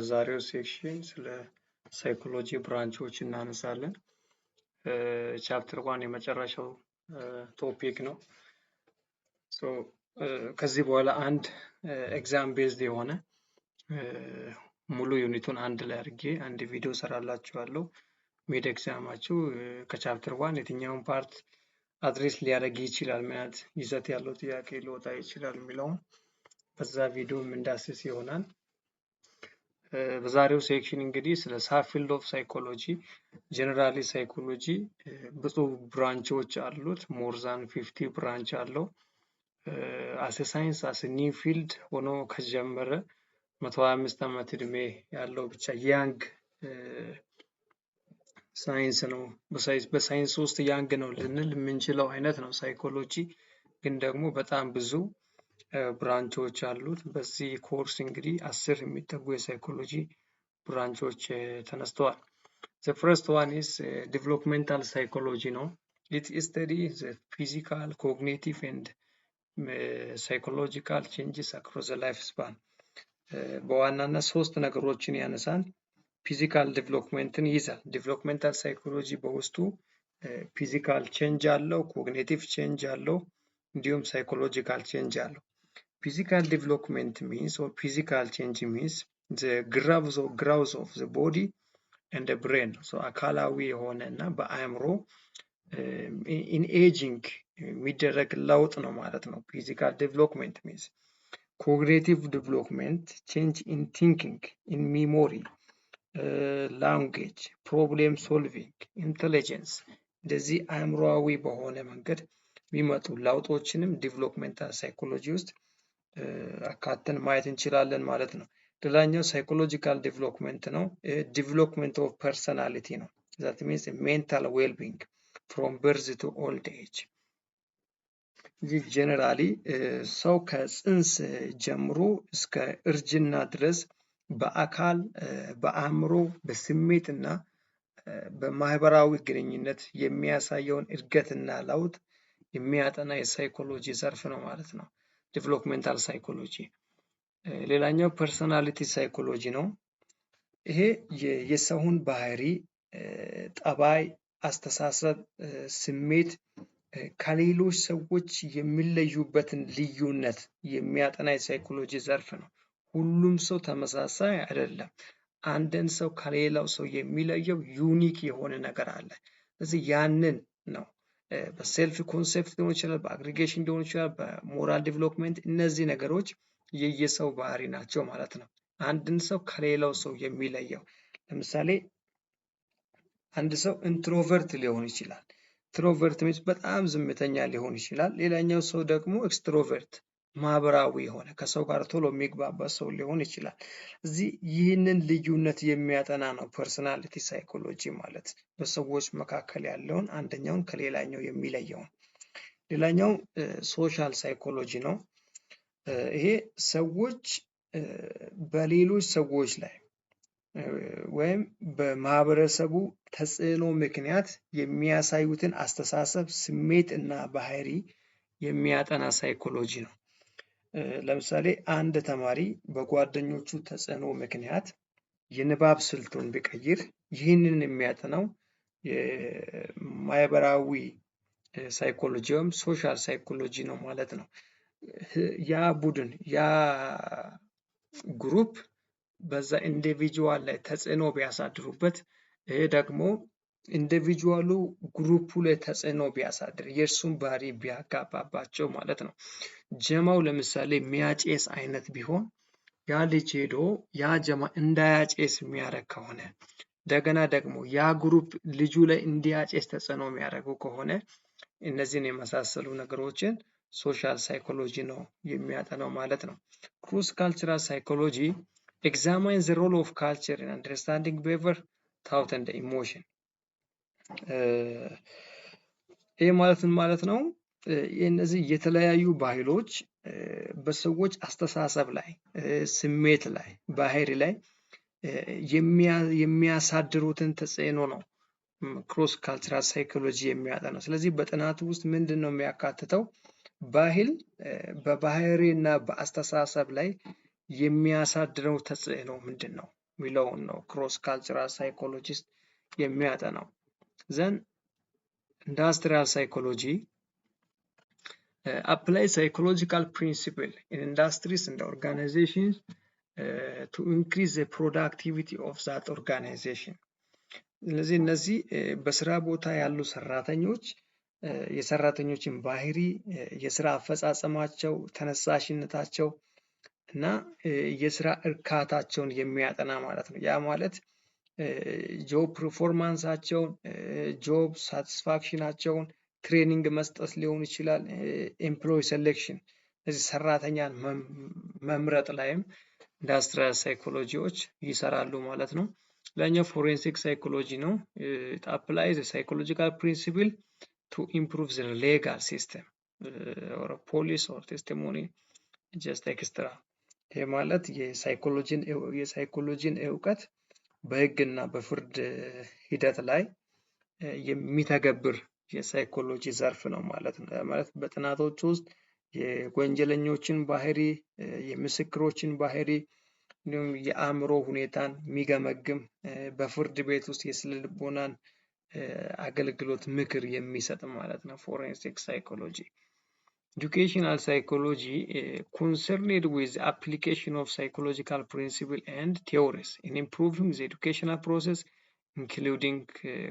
በዛሬው ሴክሽን ስለ ሳይኮሎጂ ብራንቾች እናነሳለን። ቻፕተር 1 የመጨረሻው ቶፒክ ነው። ከዚህ በኋላ አንድ ኤግዛም ቤዝድ የሆነ ሙሉ ዩኒቱን አንድ ላይ አድርጌ አንድ ቪዲዮ ሰራላችኋለሁ። ሚድ ኤግዛማችሁ ከቻፕተር 1 የትኛውን ፓርት አድሬስ ሊያደርግ ይችላል፣ ምን አይነት ይዘት ያለው ጥያቄ ሊወጣ ይችላል የሚለውን በዛ ቪዲዮ እንዳስስ ይሆናል። በዛሬው ሴክሽን እንግዲህ ስለ ሳብፊልድ ኦፍ ሳይኮሎጂ ጀነራሊ ሳይኮሎጂ ብዙ ብራንቾች አሉት። ሞር ዛን 50 ብራንች አለው። አስ ሳይንስ አስ ኒው ፊልድ ሆኖ ከጀመረ 125 ዓመት እድሜ ያለው ብቻ ያንግ ሳይንስ ነው። በሳይንስ ውስጥ ያንግ ነው ልንል የምንችለው አይነት ነው። ሳይኮሎጂ ግን ደግሞ በጣም ብዙ ብራንቾች አሉት። በዚህ ኮርስ እንግዲህ 10 የሚጠጉ የሳይኮሎጂ ብራንቾች ተነስተዋል። The first one is developmental psychology ነው። It studies the physical, cognitive and psychological changes across the lifespan. በዋናነት ሶስት ነገሮችን ያነሳል። ፊዚካል ዴቨሎፕመንትን ይይዛል። ዴቨሎፕመንታል ሳይኮሎጂ በውስጡ ፊዚካል ቼንጅ አለው፣ ኮግኒቲቭ ቼንጅ አለው፣ እንዲሁም ሳይኮሎጂካል ቼንጅ አለው። ፊዚካል ዴቨሎፕመንት means or physical change means the growth of the body and the brain. so አካላዊ የሆነ እና በአእምሮ in aging የሚደረግ ለውጥ ነው ማለት ነው። ፊዚካል ዴቨሎፕመንት means cognitive development change in thinking, in memory, language, problem solving, intelligence እንደዚህ አእምሮአዊ በሆነ መንገድ የሚመጡ ለውጦችንም ዴቨሎፕመንታል ሳይኮሎጂ ውስጥ አካተን ማየት እንችላለን ማለት ነው። ሌላኛው ሳይኮሎጂካል ዴቨሎፕመንት ነው። ዴቨሎፕመንት ኦፍ ፐርሰናሊቲ ነው። that means mental well-being from birth to old age. ይህ ጀነራሊ ሰው ከጽንስ ጀምሮ እስከ እርጅና ድረስ በአካል፣ በአእምሮ፣ በስሜት እና በማህበራዊ ግንኙነት የሚያሳየውን እድገትና ለውጥ የሚያጠና የሳይኮሎጂ ዘርፍ ነው ማለት ነው ዴቨሎፕመንታል ሳይኮሎጂ። ሌላኛው ፐርሰናሊቲ ሳይኮሎጂ ነው። ይሄ የሰውን ባህሪ፣ ጠባይ፣ አስተሳሰብ፣ ስሜት ከሌሎች ሰዎች የሚለዩበትን ልዩነት የሚያጠና የሳይኮሎጂ ዘርፍ ነው። ሁሉም ሰው ተመሳሳይ አይደለም። አንድን ሰው ከሌላው ሰው የሚለየው ዩኒክ የሆነ ነገር አለ። ስለዚህ ያንን ነው በሴልፍ ኮንሴፕት ሊሆን ይችላል፣ በአግሪጌሽን ሊሆን ይችላል፣ በሞራል ዴቨሎፕመንት እነዚህ ነገሮች የየሰው ባህሪ ናቸው ማለት ነው። አንድን ሰው ከሌላው ሰው የሚለየው ለምሳሌ አንድ ሰው ኢንትሮቨርት ሊሆን ይችላል። ኢንትሮቨርት ማለት በጣም ዝምተኛ ሊሆን ይችላል። ሌላኛው ሰው ደግሞ ኤክስትሮቨርት ማህበራዊ የሆነ ከሰው ጋር ቶሎ የሚግባባ ሰው ሊሆን ይችላል። እዚህ ይህንን ልዩነት የሚያጠና ነው ፐርሰናሊቲ ሳይኮሎጂ ማለት በሰዎች መካከል ያለውን አንደኛውን ከሌላኛው የሚለየውን። ሌላኛው ሶሻል ሳይኮሎጂ ነው። ይሄ ሰዎች በሌሎች ሰዎች ላይ ወይም በማህበረሰቡ ተጽዕኖ ምክንያት የሚያሳዩትን አስተሳሰብ፣ ስሜት እና ባህሪ የሚያጠና ሳይኮሎጂ ነው። ለምሳሌ አንድ ተማሪ በጓደኞቹ ተጽዕኖ ምክንያት የንባብ ስልቱን ቢቀይር ይህንን የሚያጠናው የማህበራዊ ሳይኮሎጂ ወይም ሶሻል ሳይኮሎጂ ነው ማለት ነው። ያ ቡድን ያ ግሩፕ በዛ ኢንዲቪጁዋል ላይ ተጽዕኖ ቢያሳድሩበት፣ ይሄ ደግሞ ኢንዲቪጁዋሉ ግሩፑ ላይ ተጽዕኖ ቢያሳድር የእርሱን ባህሪ ቢያጋባባቸው ማለት ነው። ጀማው ለምሳሌ የሚያጨስ አይነት ቢሆን ያ ልጅ ሄዶ ያ ጀማ እንዳያጨስ የሚያደርግ ከሆነ፣ እንደገና ደግሞ ያ ግሩፕ ልጁ ላይ እንዲያጨስ ተጽዕኖ የሚያደርጉ ከሆነ እነዚህን የመሳሰሉ ነገሮችን ሶሻል ሳይኮሎጂ ነው የሚያጠናው ማለት ነው። ክሮስ ካልቸራል ሳይኮሎጂ examines the role of culture in understanding behavior, thought and emotion. ይህ ማለት ነው እነዚህ የተለያዩ ባህሎች በሰዎች አስተሳሰብ ላይ፣ ስሜት ላይ፣ ባህሪ ላይ የሚያሳድሩትን ተጽዕኖ ነው ክሮስ ካልቸራል ሳይኮሎጂ የሚያጠናው። ስለዚህ በጥናቱ ውስጥ ምንድን ነው የሚያካትተው? ባህል በባህሪ እና በአስተሳሰብ ላይ የሚያሳድረው ተጽዕኖ ምንድን ነው? የሚለውን ነው ክሮስ ካልቸራል ሳይኮሎጂስት የሚያጠናው። ዘን ኢንዱስትሪያል ሳይኮሎጂ apply psychological principle in industries and organizations to increase the productivity of that organization። ስለዚህ እነዚህ በስራ ቦታ ያሉ ሰራተኞች የሰራተኞችን ባህሪ፣ የስራ አፈጻጸማቸው፣ ተነሳሽነታቸው እና የስራ እርካታቸውን የሚያጠና ማለት ነው። ያ ማለት ጆብ ፐርፎርማንሳቸውን፣ ጆብ ሳቲስፋክሽናቸውን ትሬኒንግ መስጠት ሊሆን ይችላል። ኤምፕሎይ ሴሌክሽን እዚህ ሰራተኛን መምረጥ ላይም ኢንዱስትሪያል ሳይኮሎጂዎች ይሰራሉ ማለት ነው። ሌላኛው ፎሬንሲክ ሳይኮሎጂ ነው። it applies a psychological principle to improve the legal system or police or testimony just extra። ይሄ ማለት የሳይኮሎጂን እውቀት በህግና በፍርድ ሂደት ላይ የሚተገብር የሳይኮሎጂ ዘርፍ ነው ማለት ነው። ማለት በጥናቶች ውስጥ የወንጀለኞችን ባህሪ፣ የምስክሮችን ባህሪ እንዲሁም የአእምሮ ሁኔታን የሚገመግም በፍርድ ቤት ውስጥ የስነ ልቦናን አገልግሎት ምክር የሚሰጥ ማለት ነው ፎሬንሲክ ሳይኮሎጂ። Educational psychology concerned with the application of psychological principles and theories in improving the educational process including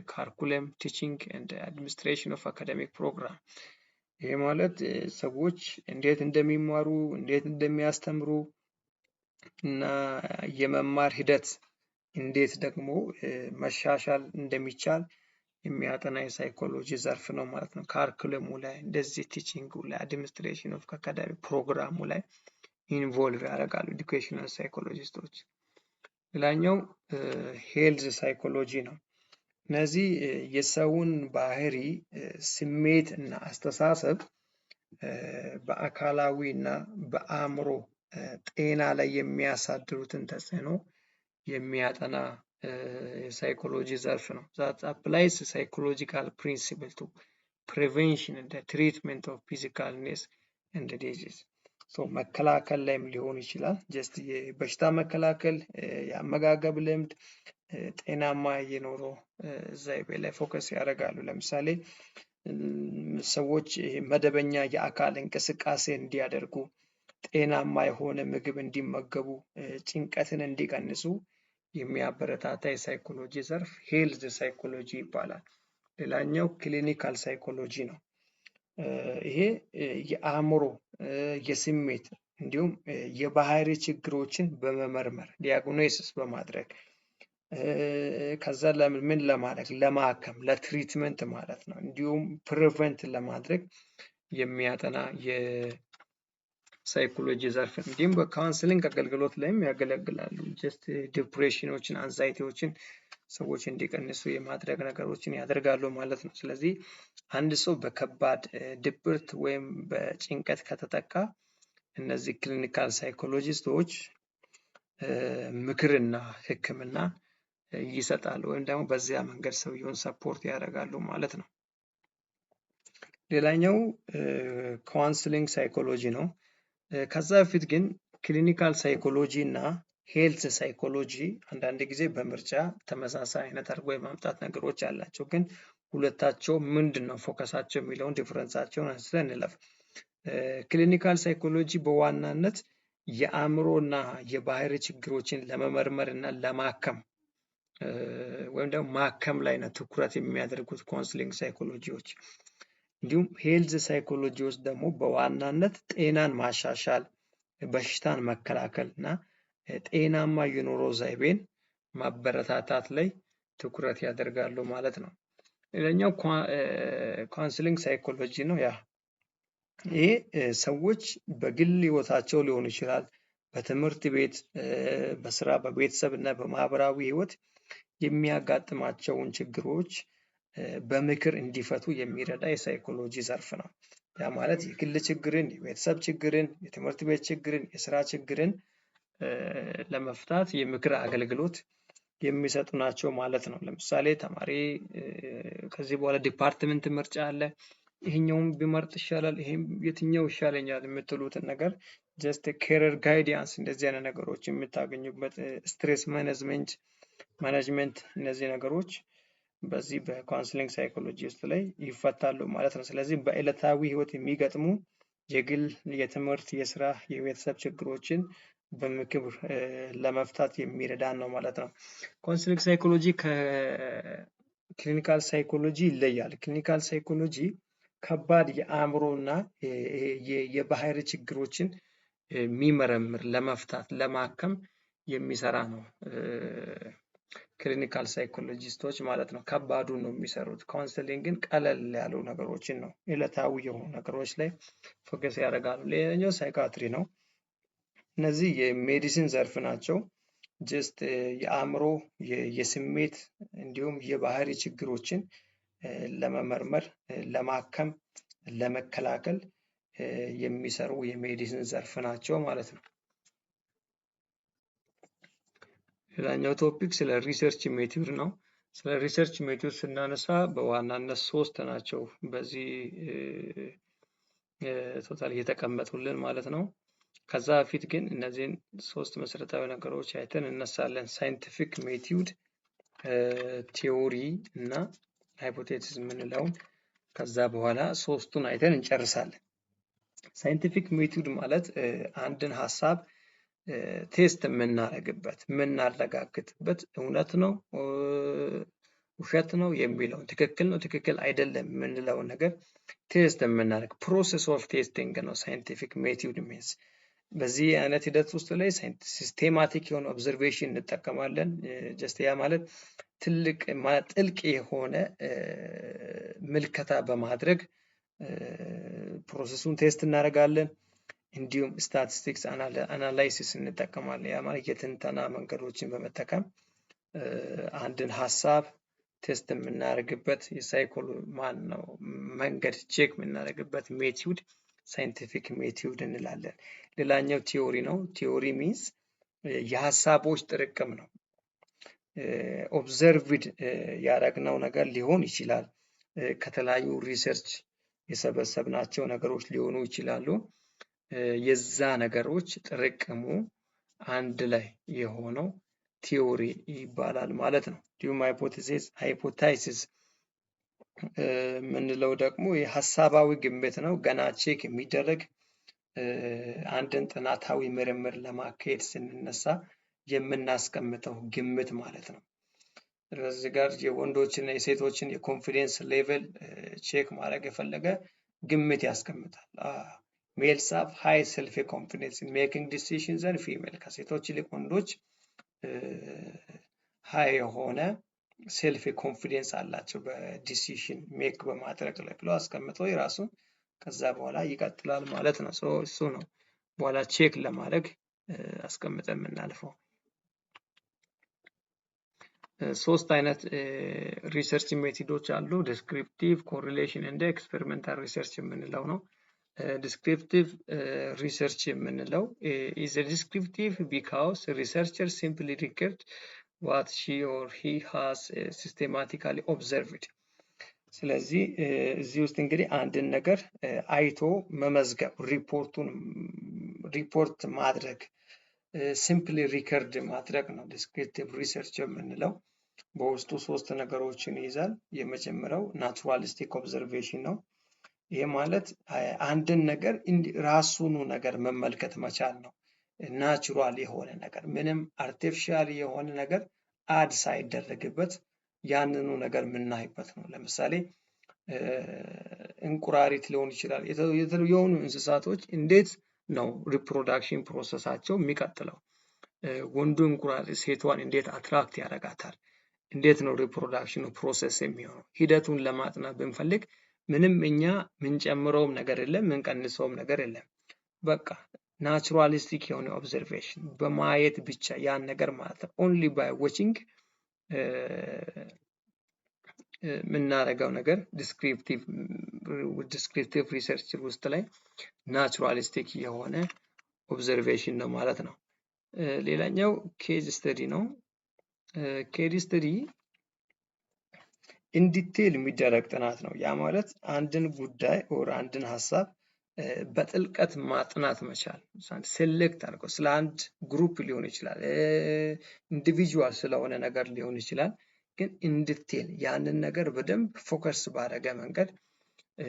curriculum, teaching and administration of academic program። ይሄ ማለት ሰዎች እንዴት እንደሚማሩ፣ እንዴት እንደሚያስተምሩ እና የመማር ሂደት እንዴት ደግሞ መሻሻል እንደሚቻል የሚያጠና የሳይኮሎጂ ዘርፍ ነው ማለት ነው። ካሪኩለሙ ላይ እንደዚህ ቲቺንጉ ላይ አድሚኒስትሬሽን ኦፍ አካዳሚክ ፕሮግራሙ ላይ ኢንቮልቭ ያደርጋሉ ኤዱኬሽናል ሳይኮሎጂስቶች። ሌላኛው ሄልዝ ሳይኮሎጂ ነው። እነዚህ የሰውን ባህሪ፣ ስሜት እና አስተሳሰብ በአካላዊ እና በአእምሮ ጤና ላይ የሚያሳድሩትን ተጽዕኖ የሚያጠና የሳይኮሎጂ ዘርፍ ነው። that applies psychological principle to prevention and the treatment of physical illness and disease። መከላከል ላይም ሊሆን ይችላል። ጀስት የበሽታ መከላከል፣ የአመጋገብ ልምድ፣ ጤናማ የኑሮ ዘይቤ ላይ ፎከስ ያደርጋሉ። ለምሳሌ ሰዎች መደበኛ የአካል እንቅስቃሴ እንዲያደርጉ፣ ጤናማ የሆነ ምግብ እንዲመገቡ፣ ጭንቀትን እንዲቀንሱ የሚያበረታታ የሳይኮሎጂ ዘርፍ ሄልዝ ሳይኮሎጂ ይባላል። ሌላኛው ክሊኒካል ሳይኮሎጂ ነው። ይሄ የአእምሮ፣ የስሜት እንዲሁም የባህሪ ችግሮችን በመመርመር ዲያግኖሲስ በማድረግ ከዛ ምን ለማድረግ ለማከም፣ ለትሪትመንት ማለት ነው። እንዲሁም ፕሪቨንት ለማድረግ የሚያጠና የሳይኮሎጂ ዘርፍ ነው። እንዲሁም በካውንስሊንግ አገልግሎት ላይም ያገለግላሉ። ጀስት ዲፕሬሽኖችን፣ አንዛይቲዎችን ሰዎች እንዲቀንሱ የማድረግ ነገሮችን ያደርጋሉ ማለት ነው። ስለዚህ አንድ ሰው በከባድ ድብርት ወይም በጭንቀት ከተጠቃ እነዚህ ክሊኒካል ሳይኮሎጂስቶች ምክርና ሕክምና ይሰጣሉ ወይም ደግሞ በዚያ መንገድ ሰውየውን ሰፖርት ያደርጋሉ ማለት ነው። ሌላኛው ካውንስሊንግ ሳይኮሎጂ ነው። ከዛ በፊት ግን ክሊኒካል ሳይኮሎጂ እና ሄልዝ ሳይኮሎጂ አንዳንድ ጊዜ በምርጫ ተመሳሳይ አይነት አድርጎ የማምጣት ነገሮች አላቸው። ግን ሁለታቸው ምንድን ነው ፎከሳቸው የሚለውን ዲፍረንሳቸውን አንስተን እንለፍ። ክሊኒካል ሳይኮሎጂ በዋናነት የአእምሮ እና የባህሪ ችግሮችን ለመመርመር እና ለማከም ወይም ደግሞ ማከም ላይ ነው ትኩረት የሚያደርጉት ካውንስሊንግ ሳይኮሎጂዎች። እንዲሁም ሄልዝ ሳይኮሎጂዎች ደግሞ በዋናነት ጤናን ማሻሻል፣ በሽታን መከላከል እና ጤናማ የኑሮ ዘይቤን ማበረታታት ላይ ትኩረት ያደርጋሉ ማለት ነው። ሌላኛው ካውንስሊንግ ሳይኮሎጂ ነው። ይሄ ሰዎች በግል ህይወታቸው ሊሆን ይችላል፣ በትምህርት ቤት፣ በስራ፣ በቤተሰብ እና በማህበራዊ ህይወት የሚያጋጥማቸውን ችግሮች በምክር እንዲፈቱ የሚረዳ የሳይኮሎጂ ዘርፍ ነው። ያ ማለት የግል ችግርን፣ የቤተሰብ ችግርን፣ የትምህርት ቤት ችግርን፣ የስራ ችግርን ለመፍታት የምክር አገልግሎት የሚሰጡ ናቸው ማለት ነው። ለምሳሌ ተማሪ ከዚህ በኋላ ዲፓርትመንት ምርጫ አለ። ይሄኛውን ቢመርጥ ይሻላል፣ ይሄም የትኛው ይሻለኛል የምትሉትን ነገር ጀስት ኬሪየር ጋይዳንስ እንደዚህ አይነት ነገሮች የምታገኙበት ስትሬስ ማኔጅመንት እነዚህ ነገሮች በዚህ በካውንስሊንግ ሳይኮሎጂ ውስጥ ላይ ይፈታሉ ማለት ነው። ስለዚህ በዕለታዊ ህይወት የሚገጥሙ የግል፣ የትምህርት፣ የስራ፣ የቤተሰብ ችግሮችን በምክር ለመፍታት የሚረዳን ነው ማለት ነው። ካውንስሊንግ ሳይኮሎጂ ከክሊኒካል ሳይኮሎጂ ይለያል። ክሊኒካል ሳይኮሎጂ ከባድ የአእምሮና የባህሪ ችግሮችን የሚመረምር ለመፍታት ለማከም የሚሰራ ነው። ክሊኒካል ሳይኮሎጂስቶች ማለት ነው። ከባዱ ነው የሚሰሩት። ካውንስሊንግ ግን ቀለል ያሉ ነገሮችን ነው፣ ዕለታዊ የሆኑ ነገሮች ላይ ፎከስ ያደርጋሉ። ሌላኛው ሳይካትሪ ነው። እነዚህ የሜዲሲን ዘርፍ ናቸው። ጀስት የአእምሮ የስሜት እንዲሁም የባህሪ ችግሮችን ለመመርመር ለማከም ለመከላከል የሚሰሩ የሜዲሲን ዘርፍ ናቸው ማለት ነው። ሌላኛው ቶፒክ ስለ ሪሰርች ሜቶድ ነው። ስለ ሪሰርች ሜቶድ ስናነሳ በዋናነት 3 ናቸው በዚህ ቶታል እየተቀመጡልን ማለት ነው። ከዛ በፊት ግን እነዚህን 3 መሰረታዊ ነገሮች አይተን እነሳለን። ሳይንቲፊክ ሜቶድ፣ ቲዮሪ እና ሃይፖቴሲስ የምንለውን ከዛ በኋላ 3ቱን አይተን እንጨርሳለን። ሳይንቲፊክ ሜቶድ ማለት አንድን ሀሳብ ቴስት የምናረግበት የምናረጋግጥበት እውነት ነው ውሸት ነው የሚለውን ትክክል ነው ትክክል አይደለም የምንለውን ነገር ቴስት የምናደርግ ፕሮሰስ ኦፍ ቴስቲንግ ነው ሳይንቲፊክ ሜቶድ ሚንስ። በዚህ አይነት ሂደት ውስጥ ላይ ሲስቴማቲክ የሆነ ኦብዘርቬሽን እንጠቀማለን። ጀስት ያ ማለት ጥልቅ የሆነ ምልከታ በማድረግ ፕሮሰሱን ቴስት እናደርጋለን። እንዲሁም ስታቲስቲክስ አናላይሲስ እንጠቀማለን። ያ ማለት የትንተና መንገዶችን በመጠቀም አንድን ሀሳብ ቴስት የምናደርግበት መንገድ ቼክ የምናደርግበት ሜቶድ ሳይንቲፊክ ሜቶድ እንላለን። ሌላኛው ቲዮሪ ነው። ቲዮሪ ሚንስ የሀሳቦች ጥርቅም ነው። ኦብዘርቭድ ያደረግነው ነገር ሊሆን ይችላል። ከተለያዩ ሪሰርች የሰበሰብናቸው ነገሮች ሊሆኑ ይችላሉ። የዛ ነገሮች ጥርቅሙ አንድ ላይ የሆነው ቲዮሪ ይባላል ማለት ነው። እንዲሁም ሃይፖታይሲስ የምንለው ደግሞ የሀሳባዊ ግምት ነው። ገና ቼክ የሚደረግ አንድን ጥናታዊ ምርምር ለማካሄድ ስንነሳ የምናስቀምጠው ግምት ማለት ነው። እዚህ ጋር የወንዶችን የሴቶችን የኮንፊደንስ ሌቭል ቼክ ማድረግ የፈለገ ግምት ያስቀምጣል። ሜልስ ሃቭ ሃይ ሰልፍ ኮንፊደንስ ኢን ሜኪንግ ዲሲዥንስ ዘን ፊሜል፣ ከሴቶች ይልቅ ወንዶች ሃይ የሆነ ሴልፍ ኮንፊደንስ አላቸው በዲሲዥን ሜክ በማድረግ ላይ ብሎ አስቀምጦ የራሱን ከዛ በኋላ ይቀጥላል ማለት ነው። እሱ ነው በኋላ ቼክ ለማድረግ አስቀምጠን የምናልፈው። 3 አይነት ሪሰርች ሜቶዶች አሉ። ዲስክሪፕቲቭ፣ ኮሪሌሽን እና ኤክስፔሪሜንታል ሪሰርች የምንለው ነው። ዲስክሪፕቲቭ ሪሰርች የምንለው is a descriptive because researcher simply record what she or he has systematically observed። ስለዚህ እዚህ ውስጥ እንግዲህ አንድን ነገር አይቶ መመዝገብ ሪፖርት ማድረግ ሲምፕሊ ሪከርድ ማድረግ ነው ዲስክሪፕቲቭ ሪሰርች የምንለው። በውስጡ 3 ነገሮችን ይይዛል። የመጀመሪያው ናቹራሊስቲክ ኦብዘርቬሽን ነው። ይሄ ማለት አንድን ነገር ራሱኑ ነገር መመልከት መቻል ነው። ናቹራል የሆነ ነገር ምንም አርቲፊሻል የሆነ ነገር አድ ሳይደረግበት ያንኑ ነገር የምናይበት ነው። ለምሳሌ እንቁራሪት ሊሆን ይችላል። የሆኑ እንስሳቶች እንዴት ነው ሪፕሮዳክሽን ፕሮሰሳቸው የሚቀጥለው? ወንዱ እንቁራሪት ሴቷን እንዴት አትራክት ያደርጋታል? እንዴት ነው ሪፕሮዳክሽኑ ፕሮሰስ የሚሆነው? ሂደቱን ለማጥናት ብንፈልግ ምንም እኛ ምንጨምረውም ነገር የለም ምንቀንሰውም ነገር የለም። በቃ ናቹራሊስቲክ የሆነ ኦብዘርቬሽን በማየት ብቻ ያን ነገር ማለት ነው። ኦንሊ ባይ ዋቺንግ የምናደርገው ነገር ዲስክሪፕቲቭ ሪሰርች ውስጥ ላይ ናቹራሊስቲክ የሆነ ኦብዘርቬሽን ነው ማለት ነው። ሌላኛው ኬዝ ስተዲ ነው። ኬዝ ስተዲ ኢን ዲቴል የሚደረግ ጥናት ነው። ያ ማለት አንድን ጉዳይ ኦር አንድን ሀሳብ በጥልቀት ማጥናት መቻል። ሴሌክት አድርገው ስለ አንድ ግሩፕ ሊሆን ይችላል፣ ኢንዲቪጁዋል ስለሆነ ነገር ሊሆን ይችላል። ግን ኢን ዲቴል ያንን ነገር በደንብ ፎከስ ባደረገ መንገድ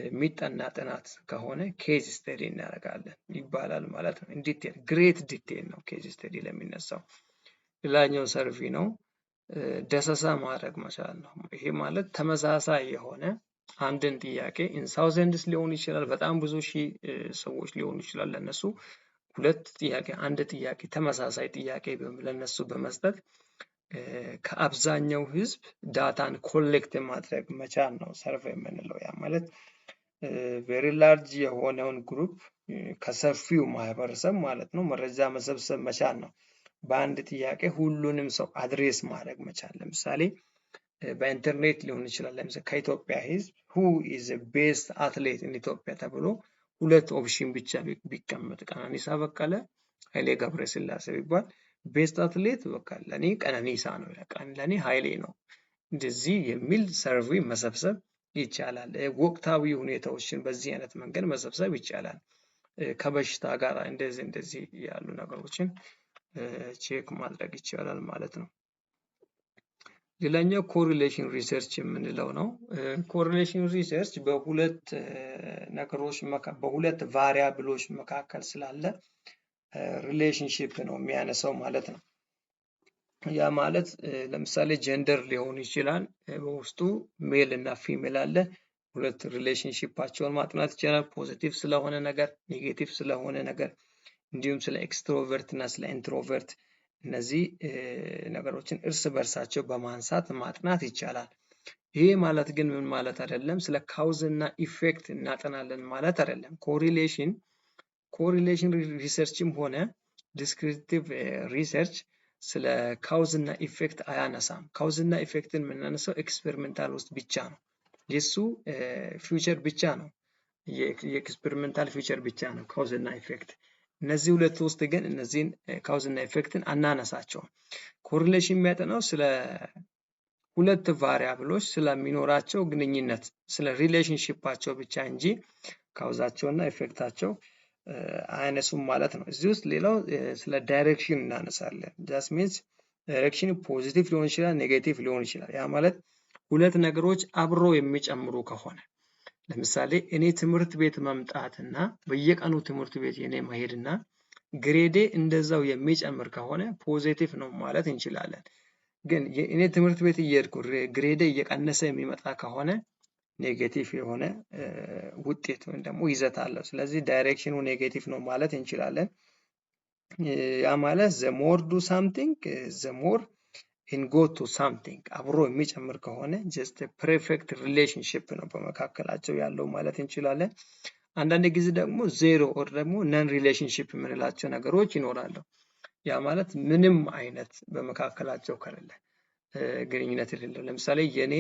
የሚጠና ጥናት ከሆነ ኬዝ ስተዲ እናደርጋለን ይባላል ማለት ነው። ኢን ዲቴል ግሬት ዲቴል ነው ኬዝ ስተዲ ለሚነሳው። ሌላኛው ሰርቪ ነው። ደሰሳ ማድረግ መቻል ነው። ይሄ ማለት ተመሳሳይ የሆነ አንድን ጥያቄ ኢን ሳውዘንድስ ሊሆን ይችላል፣ በጣም ብዙ ሺህ ሰዎች ሊሆኑ ይችላል። ለነሱ አንድ ጥያቄ ተመሳሳይ ጥያቄ ለነሱ በመስጠት ከአብዛኛው ህዝብ ዳታን ኮሌክት ማድረግ መቻል ነው ሰርቬይ የምንለው። ያ ማለት ቬሪ ላርጅ የሆነውን ግሩፕ ከሰፊው ማህበረሰብ ማለት ነው መረጃ መሰብሰብ መቻል ነው። በአንድ ጥያቄ ሁሉንም ሰው አድሬስ ማድረግ መቻል። ለምሳሌ በኢንተርኔት ሊሆን ይችላል። ለምሳሌ ከኢትዮጵያ ህዝብ who is the best athlete in ኢትዮጵያ ተብሎ ሁለት ኦፕሽን ብቻ ቢቀመጥ ቀነኒሳ በቀለ፣ ኃይሌ ገብረስላሴ ቢባል ቤስት አትሌት በቃ ለኔ ቀነኒሳ ነው፣ ለኔ ኃይሌ ነው፣ እንደዚህ የሚል ሰርቬይ መሰብሰብ ይቻላል። ወቅታዊ ሁኔታዎችን በዚህ አይነት መንገድ መሰብሰብ ይቻላል። ከበሽታ ጋር እንደዚህ ያሉ ነገሮችን ቼክ ማድረግ ይቻላል ማለት ነው። ሌላኛው ኮሪሌሽን ሪሰርች የምንለው ነው። ኮሪሌሽን ሪሰርች በሁለት ነገሮች በሁለት ቫሪያብሎች መካከል ስላለ ሪሌሽንሺፕ ነው የሚያነሳው ማለት ነው። ያ ማለት ለምሳሌ ጀንደር ሊሆን ይችላል፣ በውስጡ ሜል እና ፊሜል አለ። ሁለት ሪሌሽንሺፓቸውን ማጥናት ይቻላል። ፖዚቲቭ ስለሆነ ነገር፣ ኔጌቲቭ ስለሆነ ነገር፣ እንዲሁም ስለ ኤክስትሮቨርት እና ስለ ኢንትሮቨርት እነዚህ ነገሮችን እርስ በርሳቸው በማንሳት ማጥናት ይቻላል። ይሄ ማለት ግን ምን ማለት አይደለም ስለ ካውዝ እና ኢፌክት እናጠናለን ማለት አይደለም። ኮሪሌሽን ሪሰርችም ሆነ ዲስክሪፕቲቭ ሪሰርች ስለ ካውዝ እና ኢፌክት አያነሳም። ካውዝ እና ኢፌክትን የምናነሳው ኤክስፔሪሜንታል ውስጥ ብቻ ነው። የሱ ፊውቸር ብቻ ነው፣ የኤክስፔሪሜንታል ፊውቸር ብቻ ነው ካውዝ እና ኢፌክት። እነዚህ ሁለት ውስጥ ግን እነዚህን ካውዝ እና ኢፌክትን አናነሳቸውም። ኮሪሌሽን የሚያጠናው ስለ ሁለት ቫሪያብሎች ስለሚኖራቸው ግንኙነት ስለ ሪሌሽንሺፓቸው ብቻ እንጂ ካውዛቸው እና ኢፌክታቸው አይነሱም ማለት ነው። እዚህ ውስጥ ሌላው ስለ ዳይሬክሽን እናነሳለን። ዳት ሚንስ ዳይሬክሽን ፖዚቲቭ ሊሆን ይችላል፣ ኔጌቲቭ ሊሆን ይችላል። ያ ማለት ሁለት ነገሮች አብሮ የሚጨምሩ ከሆነ ለምሳሌ እኔ ትምህርት ቤት መምጣትና በየቀኑ ትምህርት ቤት የኔ መሄድና ግሬዴ እንደዛው የሚጨምር ከሆነ ፖዚቲቭ ነው ማለት እንችላለን። ግን እኔ ትምህርት ቤት እየሄድኩ ግሬዴ እየቀነሰ የሚመጣ ከሆነ ኔጌቲቭ የሆነ ውጤት ወይም ደግሞ ይዘት አለው። ስለዚህ ዳይሬክሽኑ ኔጌቲቭ ነው ማለት እንችላለን። ያ ማለት the more do something the more in go to something አብሮ የሚጨምር ከሆነ just a perfect relationship ነው በመካከላቸው ያለው ማለት እንችላለን። አንዳንድ ጊዜ ደግሞ ዜሮ ኦር ደግሞ ነን ሪሌሽንሺፕ የምንላቸው ነገሮች ይኖራሉ። ያ ማለት ምንም አይነት በመካከላቸው ከሌለ ግንኙነት የሌለው፣ ለምሳሌ የኔ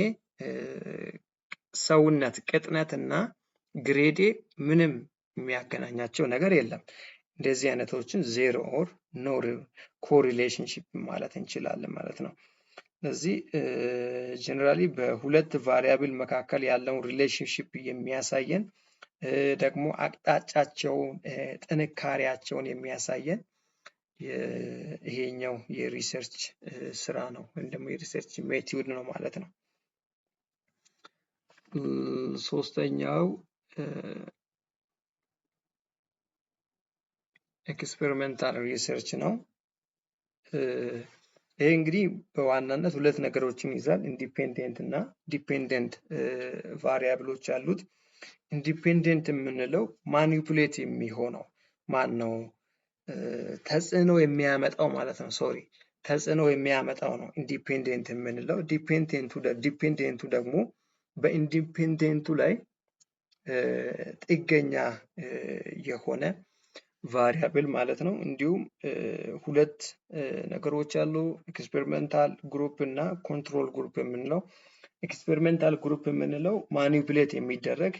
ሰውነት ቅጥነትና ግሬዴ ምንም የሚያገናኛቸው ነገር የለም። እንደዚህ አይነቶችን ዜሮ ኦር ኖ ኮሪሌሽንሺፕ ማለት እንችላለን ማለት ነው። ስለዚህ ጀነራሊ በሁለት ቫሪያብል መካከል ያለውን ሪሌሽንሺፕ የሚያሳየን ደግሞ አቅጣጫቸውን ጥንካሬያቸውን የሚያሳየን ይሄኛው የሪሰርች ስራ ነው ወይም ደግሞ የሪሰርች ሜቶድ ነው ማለት ነው። ሶስተኛው ኤክስፔሪሜንታል ሪሰርች ነው። ይሄ እንግዲህ በዋናነት ሁለት ነገሮችን ይዛል፣ ኢንዲፔንደንት እና ዲፔንደንት ቫሪያብሎች አሉት። ኢንዲፔንደንት የምንለው ማኒፑሌት የሚሆነው ማን ነው? ተጽዕኖ የሚያመጣው ማለት ነው። ተጽዕኖ የሚያመጣው ነው ኢንዲፔንደንት የምንለው። ዲፔንደንቱ ደግሞ በኢንዲፔንደንቱ ላይ ጥገኛ የሆነ ቫሪያብል ማለት ነው። እንዲሁም ሁለት ነገሮች አሉ፣ ኤክስፔሪሜንታል ግሩፕ እና ኮንትሮል ግሩፕ የምንለው። ኤክስፔሪሜንታል ግሩፕ የምንለው ማኒፑሌት የሚደረግ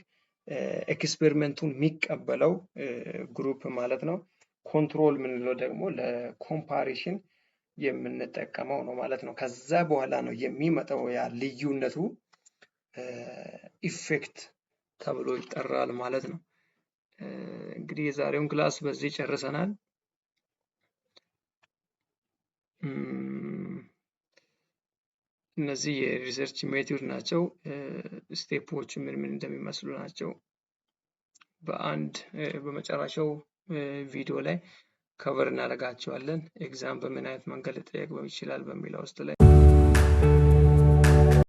ኤክስፔሪመንቱን የሚቀበለው ግሩፕ ማለት ነው። ኮንትሮል የምንለው ደግሞ ለኮምፓሪሽን የምንጠቀመው ነው ማለት ነው። ከዛ በኋላ ነው የሚመጣው ያ ልዩነቱ ኢፌክት ተብሎ ይጠራል ማለት ነው። እንግዲህ የዛሬውን ክላስ በዚህ ጨርሰናል። እነዚህ የሪሰርች ሜቶድ ናቸው። ስቴፖች ምን ምን እንደሚመስሉ ናቸው። በመጨረሻው ቪዲዮ ላይ ከቨር እናደርጋቸዋለን። ኤግዛም በምን አይነት መንገድ ሊጠየቅ ይችላል በሚለው ውስጥ ላይ